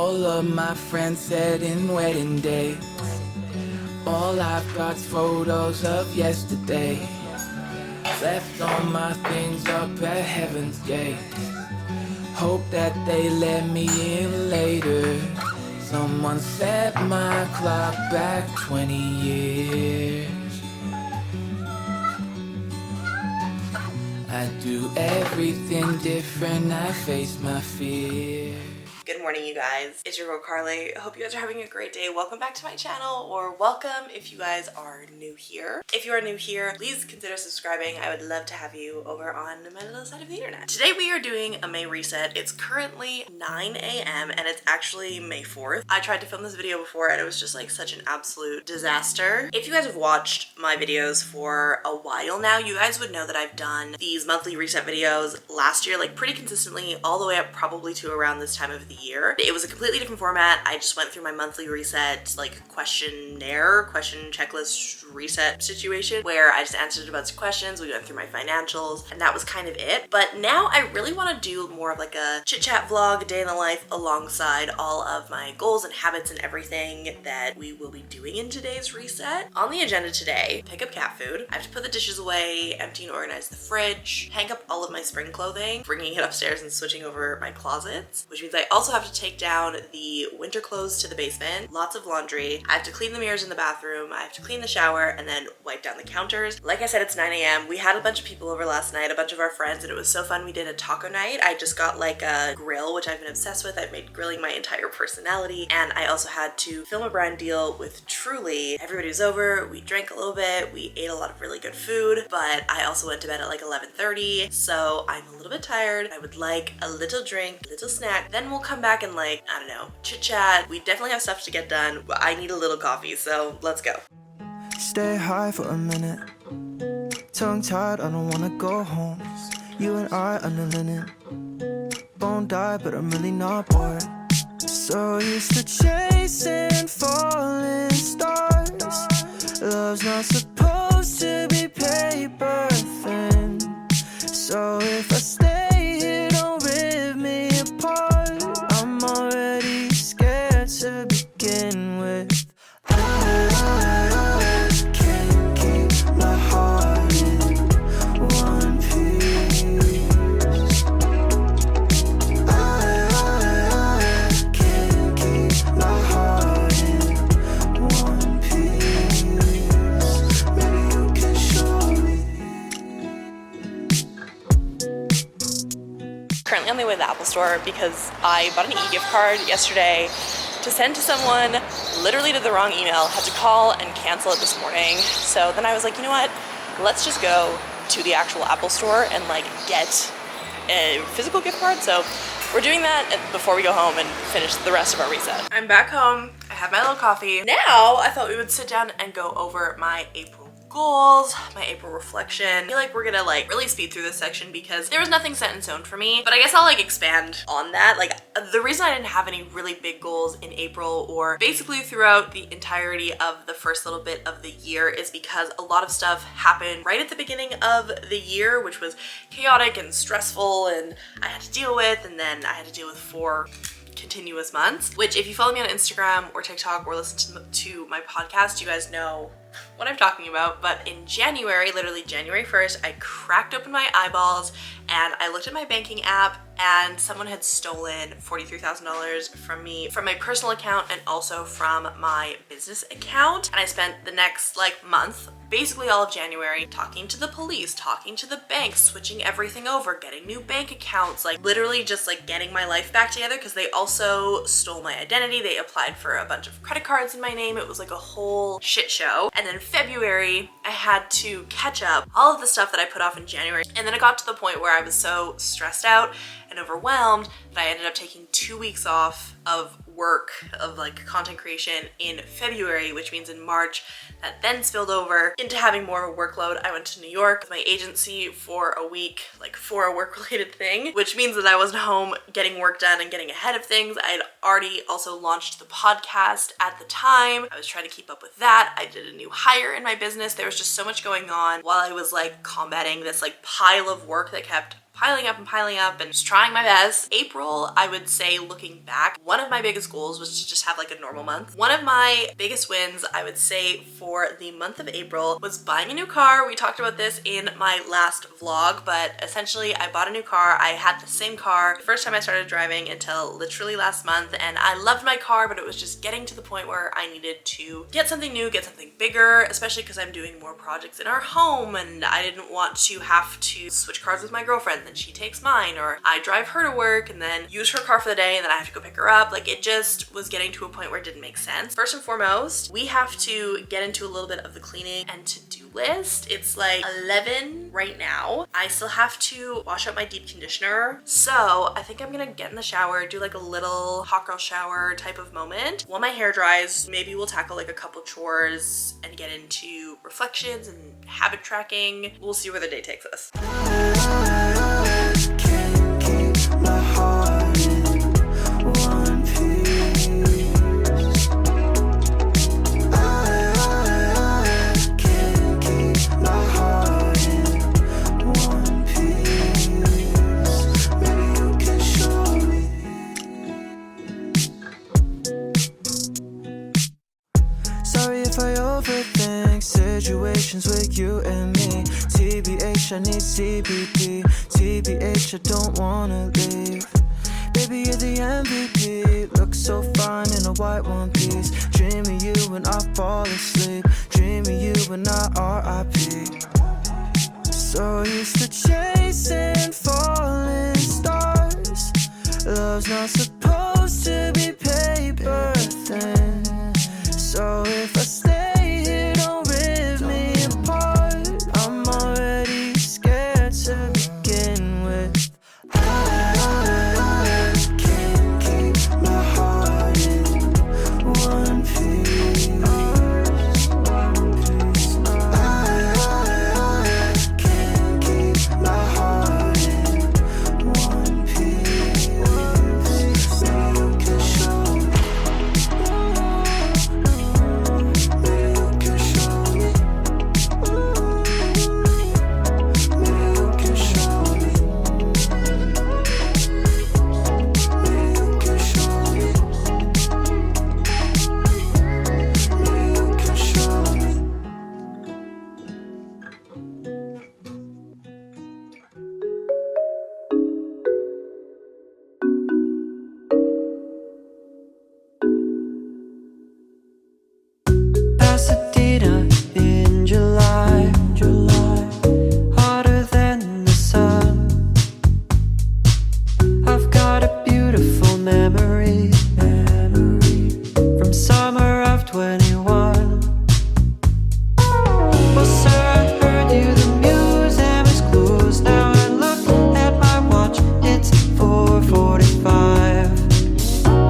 All of my friends said in wedding days. All I've got's photos of yesterday. Left all my things up at heaven's gate. Hope that they let me in later. Someone set my clock back 20 years. I do everything different, I face my fear. Good morning, you guys. It's your girl Carly. I hope you guys are having a great day. Welcome back to my channel, or welcome if you guys are new here. If you are new here, please consider subscribing. I would love to have you over on my little side of the internet. Today we are doing a May reset. It's currently 9 a.m. and it's actually May 4th. I tried to film this video before and it was just like such an absolute disaster. If you guys have watched my videos for a while now, you guys would know that I've done these monthly reset videos last year, like pretty consistently, all the way up probably to around this time of the year. It was a completely different format. I just went through my monthly reset, like question checklist reset situation where I just answered a bunch of questions. We went through my financials and that was kind of it. But now I really want to do more of like a chit chat vlog, a day in the life, alongside all of my goals and habits and everything that we will be doing in today's reset. On the agenda today, pick up cat food. I have to put the dishes away, empty and organize the fridge, hang up all of my spring clothing, bringing it upstairs and switching over my closets, which means I also have to take down the winter clothes to the basement, lots of laundry. I have to clean the mirrors in the bathroom, I have to clean the shower, and then wipe down the counters. Like I said, it's 9 a.m. We had a bunch of people over last night, a bunch of our friends, and it was so fun. We did a taco night. I just got like a grill, which I've been obsessed with. I've made grilling my entire personality, and I also had to film a brand deal with Truly. Everybody was over, we drank a little bit, we ate a lot of really good food, but I also went to bed at like 11:30, so I'm a little bit tired. I would like a little drink, a little snack, then we'll come back and like, I don't know, chit chat. We definitely have stuff to get done, but I need a little coffee, so let's go. Stay high for a minute. Tongue tied, I don't wanna go home. You and I under linen. Won't die, but I'm really not bored. So used to chasing falling stars. Love's not supposed to be paper thin. So if I stay here, don't rip me apart. I'm already scared to begin with. I can't keep my heart in one piece. I can't keep my heart in one piece. Maybe you can show me. Currently on the way to the Apple store because I bought an e-gift card yesterday to send to someone, literally did the wrong email, had to call and cancel it this morning. So then I was like, you know what, let's just go to the actual Apple store and like get a physical gift card. So we're doing that before we go home and finish the rest of our reset. I'm back home, I have my little coffee. Now I thought we would sit down and go over my April goals, my April reflection. I feel like we're gonna like really speed through this section because there was nothing set in stone for me, but I guess I'll like expand on that. Like the reason I didn't have any really big goals in April or basically throughout the entirety of the first little bit of the year is because a lot of stuff happened right at the beginning of the year, which was chaotic and stressful and I had to deal with, and then I had to deal with 4 continuous months, which if you follow me on Instagram or TikTok or listen to my podcast, you guys know what I'm talking about. But in January, literally January 1st, I cracked open my eyeballs and I looked at my banking app and someone had stolen $43,000 from me, from my personal account and also from my business account. And I spent the next like month, basically all of January, talking to the police, talking to the bank, switching everything over, getting new bank accounts, like literally just like getting my life back together because they also stole my identity. They applied for a bunch of credit cards in my name. It was like a whole shit show. And then February, I had to catch up all of the stuff that I put off in January. And then it got to the point where I was so stressed out and overwhelmed that I ended up taking 2 weeks off of work, of like content creation in February, which means in March that then spilled over into having more of a workload. I went to New York with my agency for a week, like for a work-related thing, which means that I wasn't home getting work done and getting ahead of things. I had already also launched the podcast at the time. I was trying to keep up with that. I did a new hire in my business. There was just so much going on while I was like combating this like pile of work that kept piling up and piling up and just trying my best. April, I would say looking back, one of my biggest goals was to just have like a normal month. One of my biggest wins, I would say, for the month of April was buying a new car. We talked about this in my last vlog, but essentially I bought a new car. I had the same car the first time I started driving until literally last month, and I loved my car, but it was just getting to the point where I needed to get something new, get something bigger, especially because I'm doing more projects in our home, and I didn't want to have to switch cars with my girlfriend, then she takes mine, or I drive her to work and then use her car for the day and then I have to go pick her up. Like, it just was getting to a point where it didn't make sense. First and foremost, we have to get into a little bit of the cleaning and to-do list. It's like 11 right now. I still have to wash up my deep conditioner. So I think I'm gonna get in the shower, do like a little hot girl shower type of moment. While my hair dries, maybe we'll tackle like a couple chores and get into reflections and habit tracking. We'll see where the day takes us. Can't keep my heart in one piece. I can't keep my heart in one piece. Maybe you can show me. Sorry if I overthink situations with you and me. TBH, I need CBD. TBH, I don't wanna leave. Baby, you're the MVP. Look so fine in a white one piece. Dreaming you when I fall asleep. Dreaming you when I RIP. So used to chasing falling stars. Love's not supposed to be paper thin. So if I stay here, don't rip me apart. I'm already scared to begin with. I can't keep my heart in one piece. I can't keep my heart in one piece. Maybe you can show me. Maybe you can show me. Maybe you can show me. Maybe you can show me. Maybe you can show me. Pasadena in July, hotter than the sun. I've got a beautiful memory from summer of 21. Well, sir, I heard you, the museum is closed. Now I look at my watch, it's 4:45.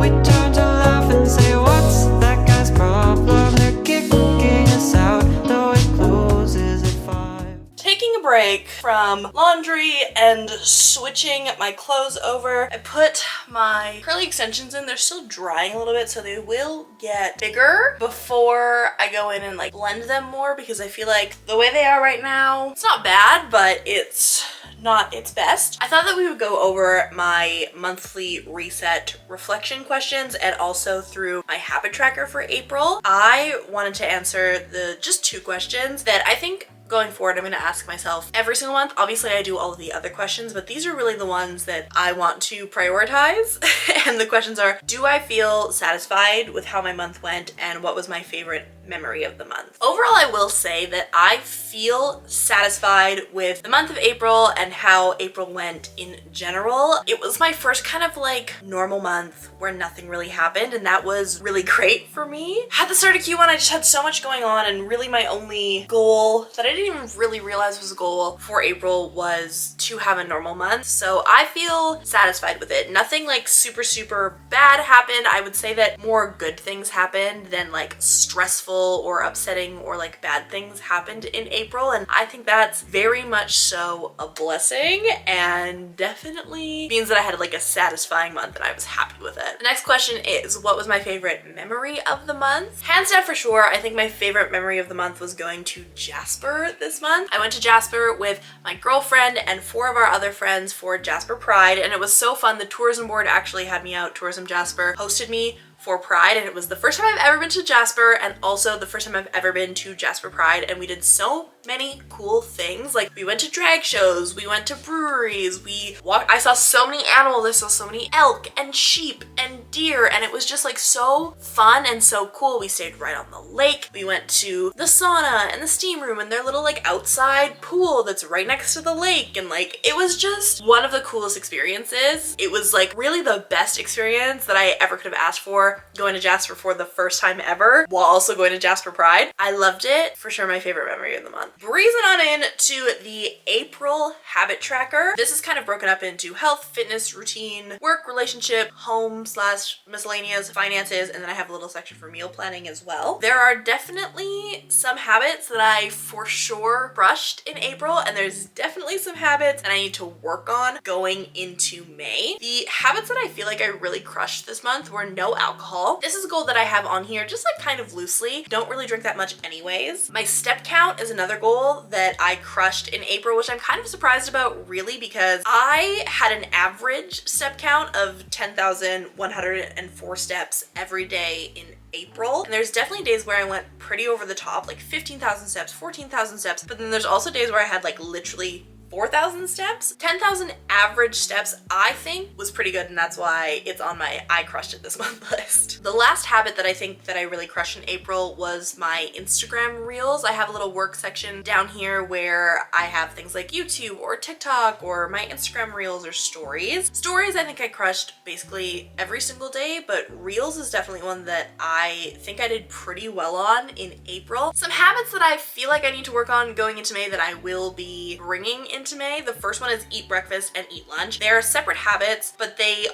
We turn to laugh and say, what's that guy's problem? They're kicking us out, though it closes at 5. Taking a break from laundry and switching my clothes over, I put my curly extensions in. They're still drying a little bit, so they will get bigger before I go in and like blend them more, because I feel like the way they are right now, it's not bad, but it's not its best. I thought that we would go over my monthly reset reflection questions and also through my habit tracker for April. I wanted to answer the just 2 questions that I think going forward I'm going to ask myself every single month. Obviously I do all of the other questions, but these are really the ones that I want to prioritize. And the questions are, do I feel satisfied with how my month went, and what was my favorite memory of the month? Overall, I will say that I feel satisfied with the month of April and how April went in general. It was my first kind of like normal month where nothing really happened, and that was really great for me. At the start of Q1, I just had so much going on, and really my only goal that I didn't even really realize was a goal for April was to have a normal month. So I feel satisfied with it. Nothing like super bad happened. I would say that more good things happened than like stressful or upsetting or like bad things happened in April, and I think that's very much so a blessing and definitely means that I had like a satisfying month and I was happy with it. The next question is, what was my favorite memory of the month? Hands down for sure, I think my favorite memory of the month was going to Jasper this month. I went to Jasper with my girlfriend and 4 of our other friends for Jasper Pride, and it was so fun. The tourism board actually had me out. Tourism Jasper hosted me for Pride, and it was the first time I've ever been to Jasper and also the first time I've ever been to Jasper Pride, and we did so many cool things. Like, we went to drag shows, we went to breweries, I saw so many animals. I saw so many elk and sheep and deer, and it was just like so fun and so cool. We stayed right on the lake. We went to the sauna and the steam room and their little like outside pool that's right next to the lake, and like it was just one of the coolest experiences. It was like really the best experience that I ever could have asked for, going to Jasper for the first time ever while also going to Jasper Pride. I loved it. For sure my favorite memory of the month. Breezing on in to the April habit tracker. This is kind of broken up into health, fitness, routine, work, relationship, home / miscellaneous, finances, and then I have a little section for meal planning as well. There are definitely some habits that I for sure crushed in April, and there's definitely some habits that I need to work on going into May. The habits that I feel like I really crushed this month were no alcohol. This is a goal that I have on here just like kind of loosely. Don't really drink that much anyways. My step count is another goal that I crushed in April, which I'm kind of surprised about really, because I had an average step count of 10,104 steps every day in April, and there's definitely days where I went pretty over the top, like 15,000 steps, 14,000 steps, but then there's also days where I had like literally 4,000 steps. 10,000 average steps I think was pretty good, and that's why it's on my I crushed it this month list. The last habit that I think that I really crushed in April was my Instagram reels. I have a little work section down here where I have things like YouTube or TikTok or my Instagram reels or stories. Stories I think I crushed basically every single day, but reels is definitely one that I think I did pretty well on in April. Some habits that I feel like I need to work on going into May that I will be bringing into May. The first one is eat breakfast and eat lunch. They are separate habits, but they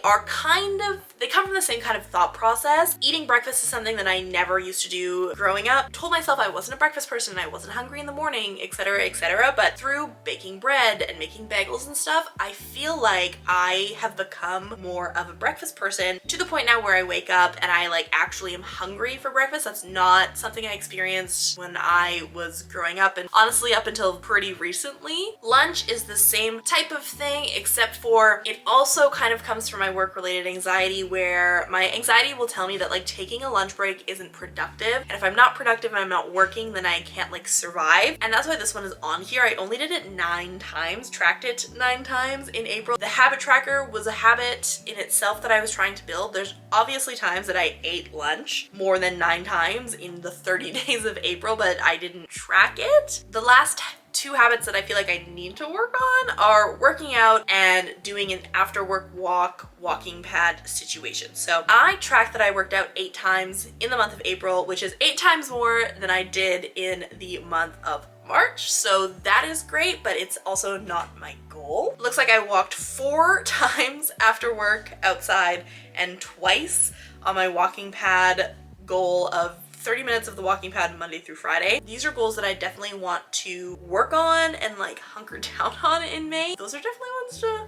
come from the same kind of thought process. Eating breakfast is something that I never used to do growing up. Told myself I wasn't a breakfast person, I wasn't hungry in the morning, etc., etc. But through baking bread and making bagels and stuff, I feel like I have become more of a breakfast person, to the point now where I wake up and I like actually am hungry for breakfast. That's not something I experienced when I was growing up, and honestly up until pretty recently. Lunch is the same type of thing, except for it also kind of comes from my work-related anxiety, where my anxiety will tell me that like taking a lunch break isn't productive, and if I'm not productive and I'm not working, then I can't like survive. And that's why this one is on here. I only did it 9 times, tracked it 9 times in April. The habit tracker was a habit in itself that I was trying to build. There's obviously times that I ate lunch more than 9 times in the 30 days of April, but I didn't track it. The last 2 habits that I feel like I need to work on are working out and doing an after work walking pad situation. So I tracked that I worked out 8 times in the month of April, which is 8 times more than I did in the month of March. So that is great, but it's also not my goal. Looks like I walked 4 times after work outside and twice on my walking pad goal of 30 minutes of the walking pad Monday through Friday. These are goals that I definitely want to work on and like hunker down on in May. Those are definitely ones to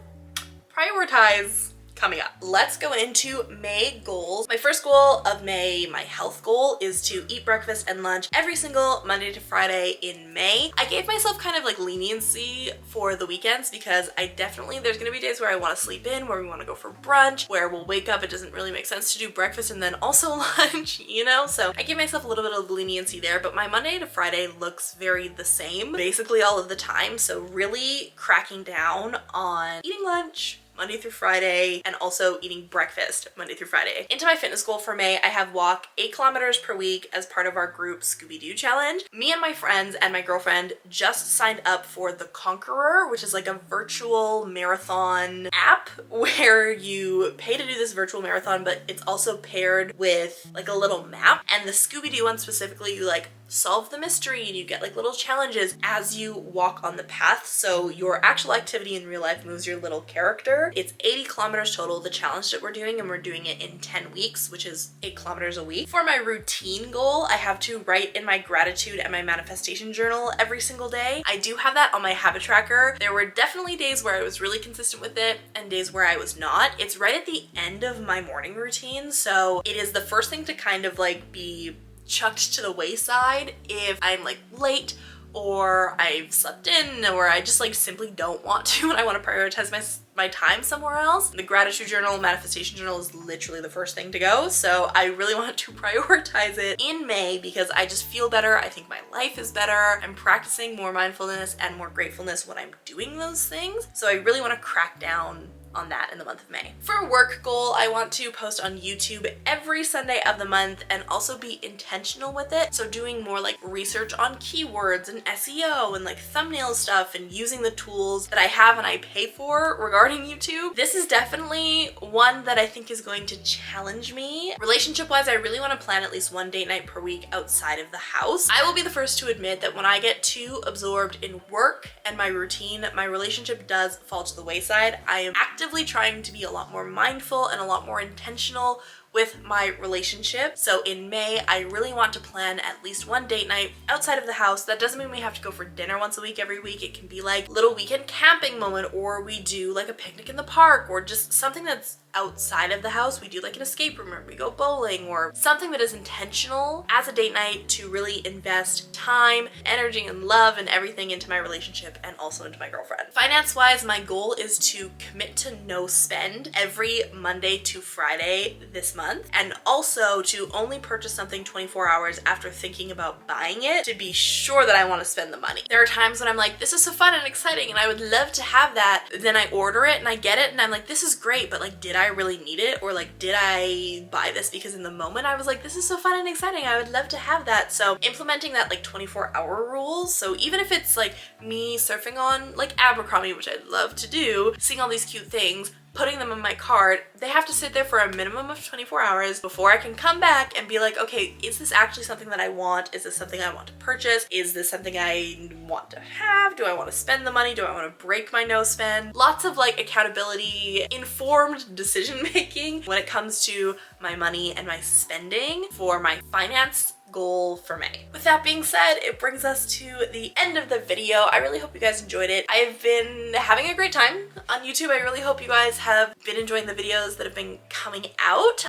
prioritize coming up. Let's go into May goals. My first goal of May, my health goal, is to eat breakfast and lunch every single Monday to Friday in May. I gave myself kind of like leniency for the weekends because there's gonna be days where I want to sleep in, where we want to go for brunch, where we'll wake up, it doesn't really make sense to do breakfast and then also lunch, you know? So I gave myself a little bit of leniency there, but my Monday to Friday looks very the same basically all of the time. So really cracking down on eating lunch Monday through Friday, and also eating breakfast Monday through Friday. Into my fitness goal for May, I have walk 8 kilometers per week as part of our group Scooby-Doo challenge. Me and my friends and my girlfriend just signed up for the Conqueror, which is like a virtual marathon app where you pay to do this virtual marathon, but it's also paired with like a little map. And the Scooby-Doo one specifically, you like solve the mystery and you get like little challenges as you walk on the path. So your actual activity in real life moves your little character. It's 80 kilometers total, the challenge that we're doing, and we're doing it in 10 weeks, which is 8 kilometers a week. For my routine goal, I have to write in my gratitude and my manifestation journal every single day. I do have that on my habit tracker. There were definitely days where I was really consistent with it and days where I was not. It's right at the end of my morning routine, so it is the first thing to kind of like be chucked to the wayside if I'm like late or I've slept in or I just like simply don't want to and I want to prioritize my time somewhere else. The gratitude journal, manifestation journal is literally the first thing to go. So I really want to prioritize it in May because I just feel better. I think my life is better. I'm practicing more mindfulness and more gratefulness when I'm doing those things. So I really want to crack down on that in the month of May. For a work goal, I want to post on YouTube every Sunday of the month and also be intentional with it. So doing more like research on keywords and SEO and like thumbnail stuff and using the tools that I have and I pay for regarding YouTube. This is definitely one that I think is going to challenge me. Relationship wise, I really want to plan at least one date night per week outside of the house. I will be the first to admit that when I get too absorbed in work and my routine, my relationship does fall to the wayside. I am actively trying to be a lot more mindful and a lot more intentional with my relationship. So in May, I really want to plan at least one date night outside of the house. That doesn't mean we have to go for dinner once a week every week. It can be like little weekend camping moment, or we do like a picnic in the park, or just something that's outside of the house. We do like an escape room, or we go bowling, or something that is intentional as a date night to really invest time, energy, and love and everything into my relationship and also into my girlfriend. Finance wise, my goal is to commit to no spend every Monday to Friday this month, and also to only purchase something 24 hours after thinking about buying it to be sure that I want to spend the money. There are times when I'm like, this is so fun and exciting and I would love to have that. Then I order it and I get it and I'm like, this is great, but like, did I really need it? Or like, did I buy this because in the moment I was like, this is so fun and exciting, I would love to have that. So implementing that like 24-hour rule. So even if it's like me surfing on like Abercrombie, which I'd love to do, seeing all these cute things, putting them in my cart, they have to sit there for a minimum of 24 hours before I can come back and be like, okay, is this actually something that I want? Is this something I want to purchase? Is this something I want to have? Do I want to spend the money? Do I want to break my no spend? Lots of like accountability, informed decision making when it comes to my money and my spending for my finance goal for May. With that being said, it brings us to the end of the video. I really hope you guys enjoyed it. I've been having a great time on YouTube. I really hope you guys have been enjoying the videos that have been coming out.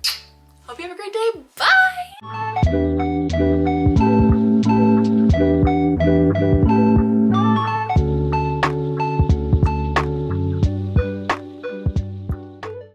Hope you have a great day. Bye!